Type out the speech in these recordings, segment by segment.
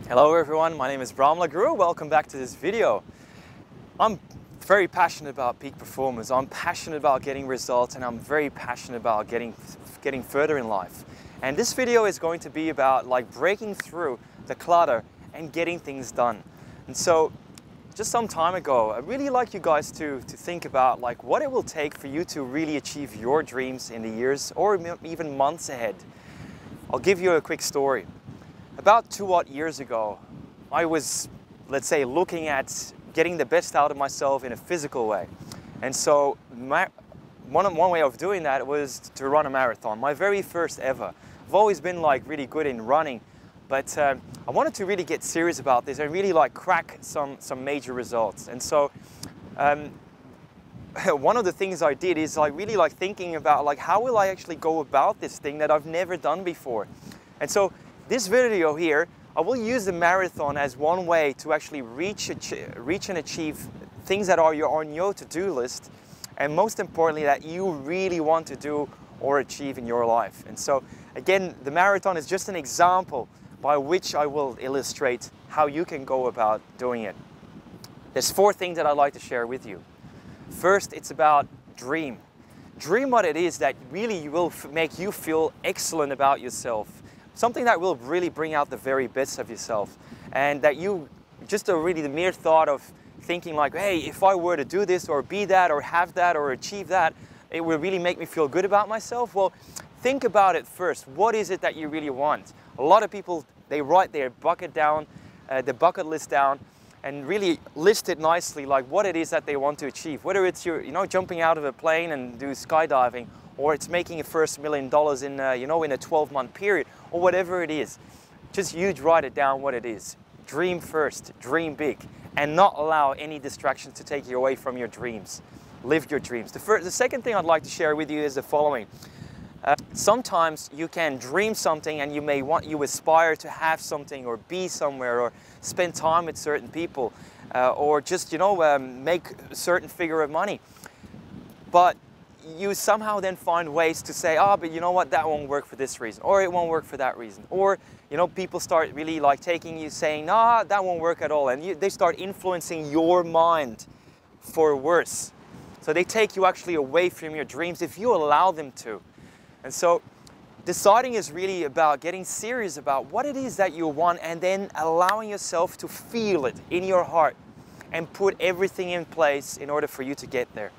Hello everyone, my name is Bram Lagrou. Welcome back to this video. I'm very passionate about peak performance. I'm passionate about getting results, and I'm very passionate about getting further in life. And this video is going to be about breaking through the clutter and getting things done. And so just some time ago, I'd really like you guys to think about what it will take for you to really achieve your dreams in the years or even months ahead. I'll give you a quick story. About 2 odd years ago, I was, let's say, looking at getting the best out of myself in a physical way. And so one way of doing that was to run a marathon, my very first ever. I've always been really good in running, but I wanted to really get serious about this and really crack some major results. And so one of the things I did is really thinking about how will I actually go about this thing that I've never done before. And so this video here, I will use the marathon as one way to actually reach and achieve things that are on your to-do list, and most importantly that you really want to do or achieve in your life. And so again, the marathon is just an example by which I will illustrate how you can go about doing it. There's 4 things that I'd like to share with you. First, it's about dream. Dream what it is that really will make you feel excellent about yourself. Something that will really bring out the very best of yourself, and that you just really the mere thought of thinking hey, if I were to do this or be that or have that or achieve that, it will really make me feel good about myself. Well, think about it first. What is it that you really want? A lot of people, they write their bucket list down and really list it nicely, what it is that they want to achieve. Whether it's jumping out of a plane and do skydiving, or it's making a first $1 million in a 12-month period, or whatever it is. Just write it down what it is. Dream first, dream big, and not allow any distractions to take you away from your dreams. Live your dreams. The second thing I'd like to share with you is the following. Sometimes you can dream something and you aspire to have something or be somewhere or spend time with certain people or just make a certain figure of money. But you somehow then find ways to say, but you know what, that won't work for this reason, or it won't work for that reason. Or, people start really taking you saying, nah, that won't work at all. And they start influencing your mind for worse. So they take you actually away from your dreams if you allow them to. And so deciding is really about getting serious about what it is that you want, and then allowing yourself to feel it in your heart and put everything in place in order for you to get there.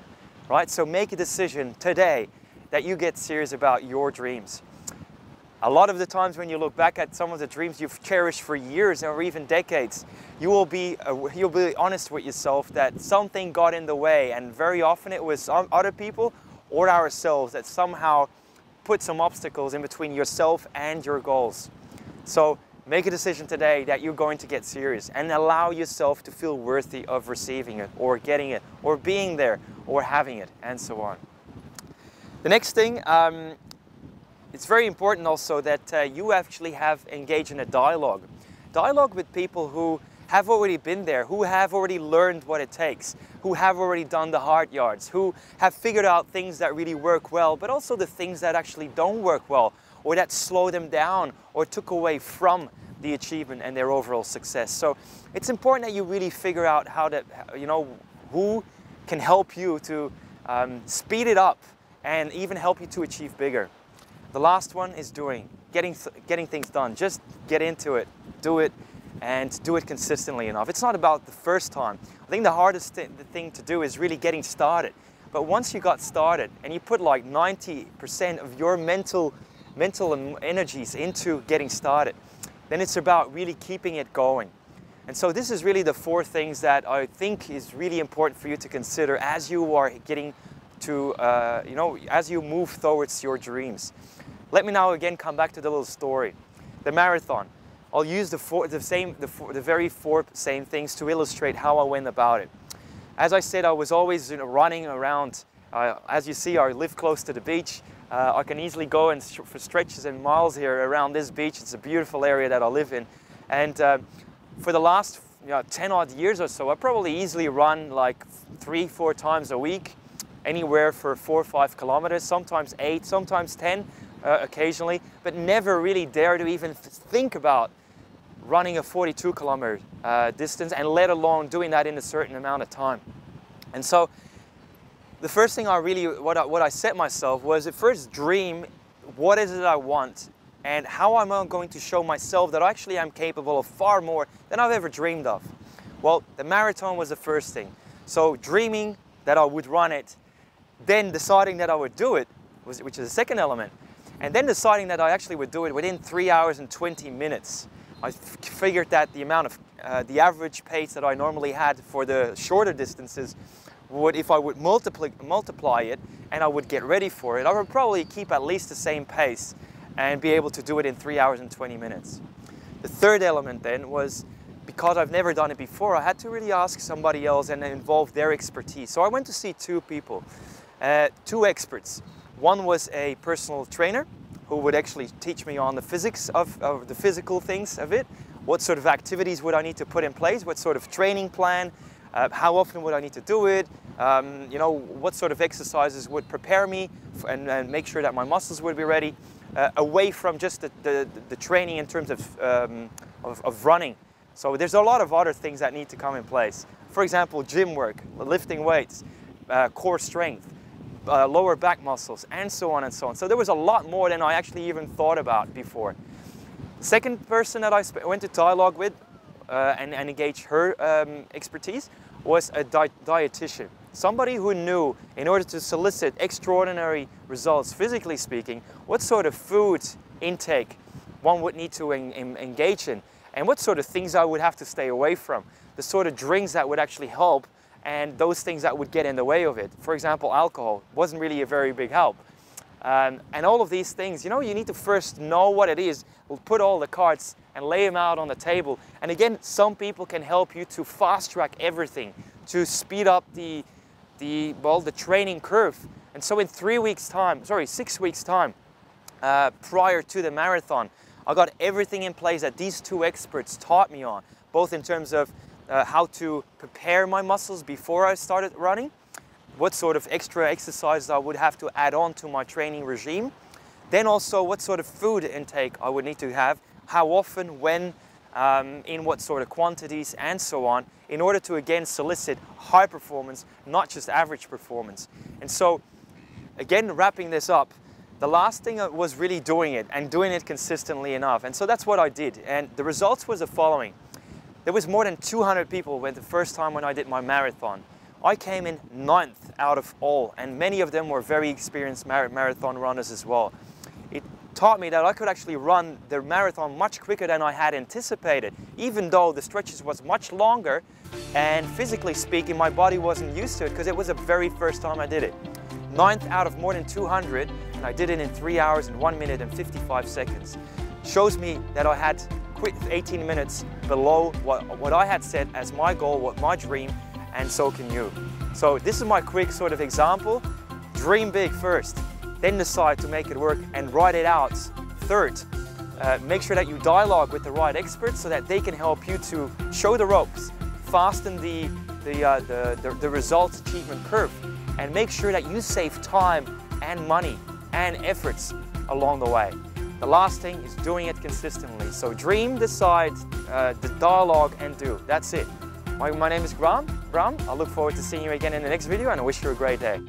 Right? So make a decision today that you get serious about your dreams. A lot of the times when you look back at some of the dreams you've cherished for years or even decades, you'll be honest with yourself that something got in the way, and very often it was other people or ourselves that somehow put some obstacles in between yourself and your goals. So make a decision today that you're going to get serious and allow yourself to feel worthy of receiving it or getting it or being there or having it, and so on. The next thing, it's very important also that you actually have engaged in a dialogue. Dialogue with people who have already been there, who have already learned what it takes, who have already done the hard yards, who have figured out things that really work well, but also the things that actually don't work well, or that slow them down or took away from the achievement and their overall success. So it's important that you really figure out how to, who can help you to speed it up and even help you to achieve bigger. The last one is getting things done. Just get into it, do it, and do it consistently enough. It's not about the first time. I think the hardest thing to do is really getting started. But once you got started and you put 90% of your mental energies into getting started, then it's about really keeping it going. And so this is really the 4 things that I think is really important for you to consider as you are getting to, as you move towards your dreams. Let me now again come back to the little story. The marathon. I'll use the very 4 same things to illustrate how I went about it. As I said, I was always running around. As you see, I live close to the beach. I can easily go for stretches and miles here around this beach. It's a beautiful area that I live in. And for the last 10 odd years or so, I probably easily run 3-4 times a week, anywhere for 4 or 5 kilometers, sometimes 8, sometimes 10 occasionally, but never really dare to even think about running a 42-kilometer distance, and let alone doing that in a certain amount of time. And so the first thing what I set myself was to first dream what is it I want and how am I going to show myself that I actually am capable of far more than I've ever dreamed of. Well, the marathon was the first thing. So dreaming that I would run it, then deciding that I would do it, which is the second element, and then deciding that I actually would do it within 3 hours and 20 minutes. I figured that the amount of, the average pace that I normally had for the shorter distances would, if I would multiply it and I would get ready for it, I would probably keep at least the same pace and be able to do it in 3 hours and 20 minutes. The third element then was, because I've never done it before, I had to really ask somebody else and involve their expertise. So I went to see two people, two experts. One was a personal trainer who would actually teach me on the physics of the physical things of it. What sort of activities would I need to put in place? What sort of training plan? How often would I need to do it? You know, what sort of exercises would prepare me and make sure that my muscles would be ready, away from just the training in terms of running. So there's a lot of other things that need to come in place. For example, gym work, lifting weights, core strength, lower back muscles, and so on and so on. So there was a lot more than I actually even thought about before. The second person that I went to dialogue with and engage her expertise was a dietitian. Somebody who knew, in order to solicit extraordinary results, physically speaking, what sort of food intake one would need to engage in, and what sort of things I would have to stay away from, the sort of drinks that would actually help, and those things that would get in the way of it. For example, alcohol wasn't really a very big help. And all of these things, you know, you need to first know what it is, put all the cards and lay them out on the table. And again, some people can help you to fast track everything, to speed up the training curve. And so in 6 weeks time, prior to the marathon, I got everything in place that these two experts taught me on, both in terms of how to prepare my muscles before I started running, what sort of extra exercises I would have to add on to my training regime, then also what sort of food intake I would need to have, how often, when, in what sort of quantities, and so on, in order to again solicit high performance, not just average performance. And so, again, wrapping this up, the last thing was really doing it and doing it consistently enough. And so that's what I did. And the results was the following. There was more than 200 people the first time when I did my marathon. I came in 9th out of all, and many of them were very experienced marathon runners as well. It taught me that I could actually run the marathon much quicker than I had anticipated, even though the stretches was much longer, and physically speaking, my body wasn't used to it because it was the very first time I did it. 9th out of more than 200, and I did it in 3 hours and 1 minute and 55 seconds. Shows me that I had quit 18 minutes below what I had set as my goal, what my dream, and so can you. So this is my quick sort of example. Dream big first, then decide to make it work and write it out third. Make sure that you dialogue with the right experts so that they can help you to show the ropes, fasten the results achievement curve, and make sure that you save time and money and efforts along the way. The last thing is doing it consistently. So dream, decide, dialogue, and do. That's it. My name is Bram. I look forward to seeing you again in the next video, and I wish you a great day.